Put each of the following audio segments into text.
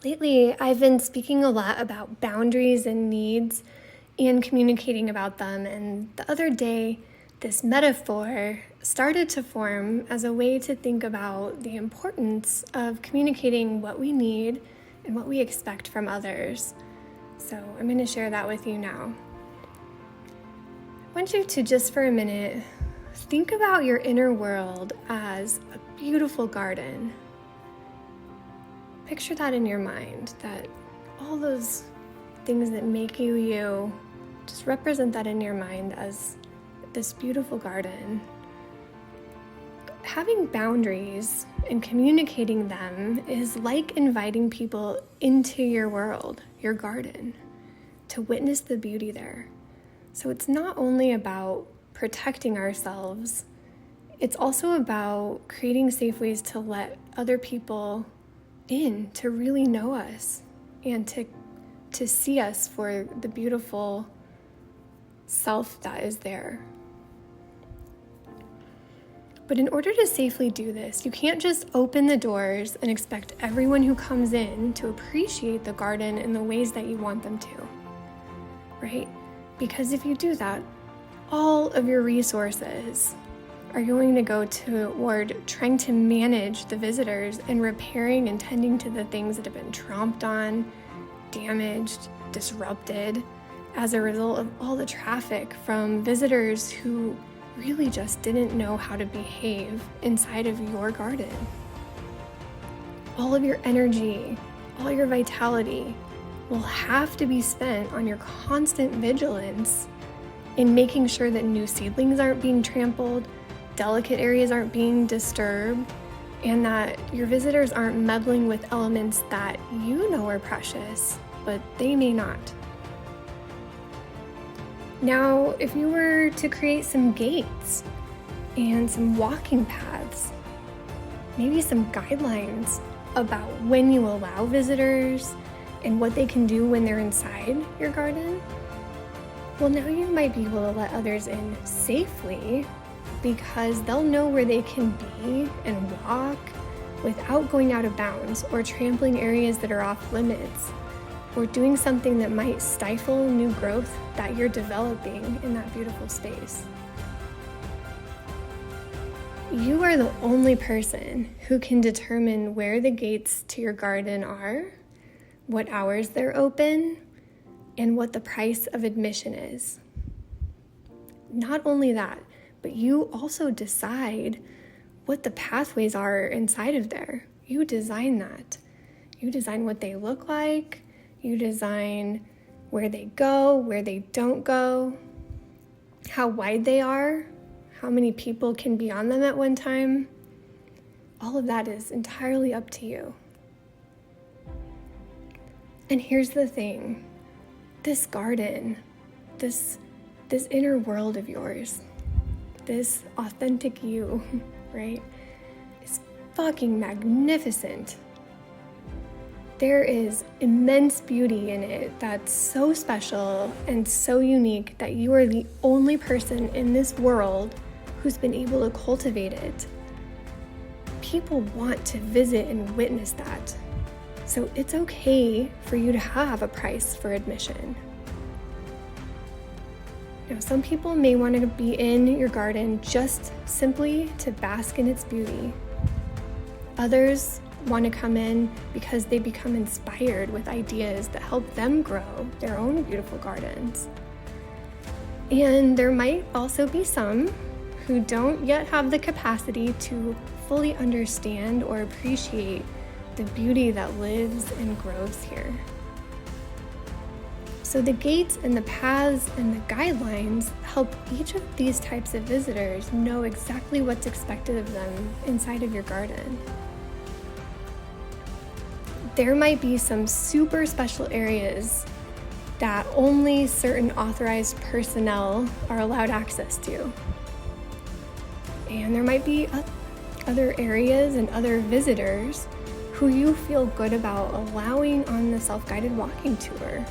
Lately, I've been speaking a lot about boundaries and needs and communicating about them. And the other day, this metaphor started to form as a way to think about the importance of communicating what we need and what we expect from others. So I'm going to share that with you now. I want you to just for a minute think about your inner world as a beautiful garden. Picture that in your mind, that all those things that make you you, just represent that in your mind as this beautiful garden. Having boundaries and communicating them is like inviting people into your world, your garden, to witness the beauty there. So it's not only about protecting ourselves, it's also about creating safe ways to let other people in, to really know us and to see us for the beautiful self that is there. But in order to safely do this, you can't just open the doors and expect everyone who comes in to appreciate the garden in the ways that you want them to, right? Because if you do that, all of your resources are going to go toward trying to manage the visitors and repairing and tending to the things that have been tromped on, damaged, disrupted as a result of all the traffic from visitors who really just didn't know how to behave inside of your garden. All of your energy, all your vitality will have to be spent on your constant vigilance in making sure that new seedlings aren't being trampled, delicate areas aren't being disturbed, and that your visitors aren't meddling with elements that you know are precious, but they may not. Now, if you were to create some gates and some walking paths, maybe some guidelines about when you allow visitors and what they can do when they're inside your garden, well, now you might be able to let others in safely because they'll know where they can be and walk without going out of bounds or trampling areas that are off limits or doing something that might stifle new growth that you're developing in that beautiful space. You are the only person who can determine where the gates to your garden are, what hours they're open, and what the price of admission is. Not only that, but you also decide what the pathways are inside of there. You design that. You design what they look like. You design where they go, where they don't go, how wide they are, how many people can be on them at one time. All of that is entirely up to you. And here's the thing. This garden, this inner world of yours, this authentic you, right, is fucking magnificent. There is immense beauty in it that's so special and so unique that you are the only person in this world who's been able to cultivate it. People want to visit and witness that. So it's okay for you to have a price for admission. Now, some people may want to be in your garden just simply to bask in its beauty. Others want to come in because they become inspired with ideas that help them grow their own beautiful gardens. And there might also be some who don't yet have the capacity to fully understand or appreciate the beauty that lives and grows here. So the gates and the paths and the guidelines help each of these types of visitors know exactly what's expected of them inside of your garden. There might be some super special areas that only certain authorized personnel are allowed access to. And there might be other areas and other visitors who you feel good about allowing on the self-guided walking tour.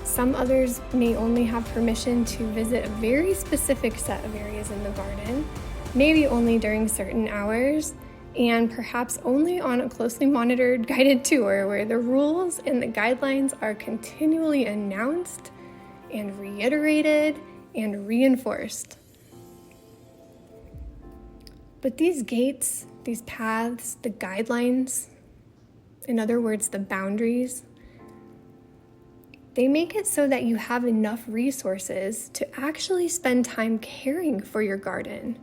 Some others may only have permission to visit a very specific set of areas in the garden, maybe only during certain hours, and perhaps only on a closely monitored guided tour where the rules and the guidelines are continually announced and reiterated and reinforced. But these gates, these paths, the guidelines, in other words, the boundaries, they make it so that you have enough resources to actually spend time caring for your garden,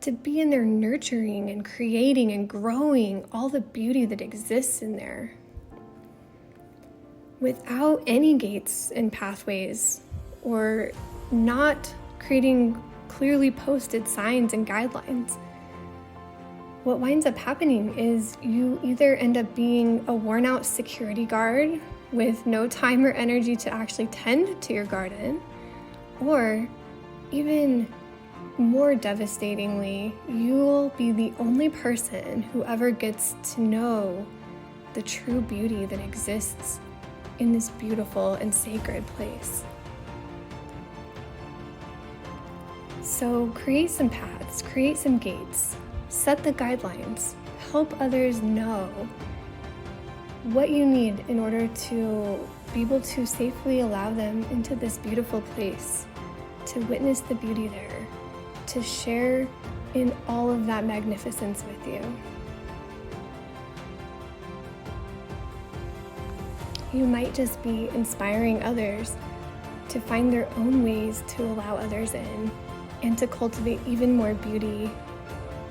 to be in there nurturing and creating and growing all the beauty that exists in there. Without any gates and pathways, or not creating clearly posted signs and guidelines, what winds up happening is you either end up being a worn out security guard with no time or energy to actually tend to your garden, or even more devastatingly, you'll be the only person who ever gets to know the true beauty that exists in this beautiful and sacred place. So create some paths, create some gates, set the guidelines, help others know what you need in order to be able to safely allow them into this beautiful place, to witness the beauty there, to share in all of that magnificence with you. You might just be inspiring others to find their own ways to allow others in and to cultivate even more beauty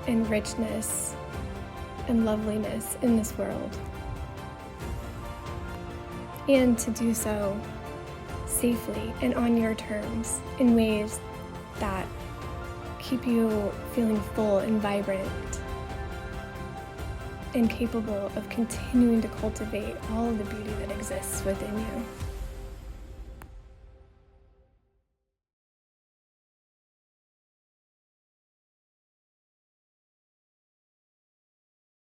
and richness and loveliness in this world. And to do so safely and on your terms in ways that keep you feeling full and vibrant and capable of continuing to cultivate all of the beauty that exists within you.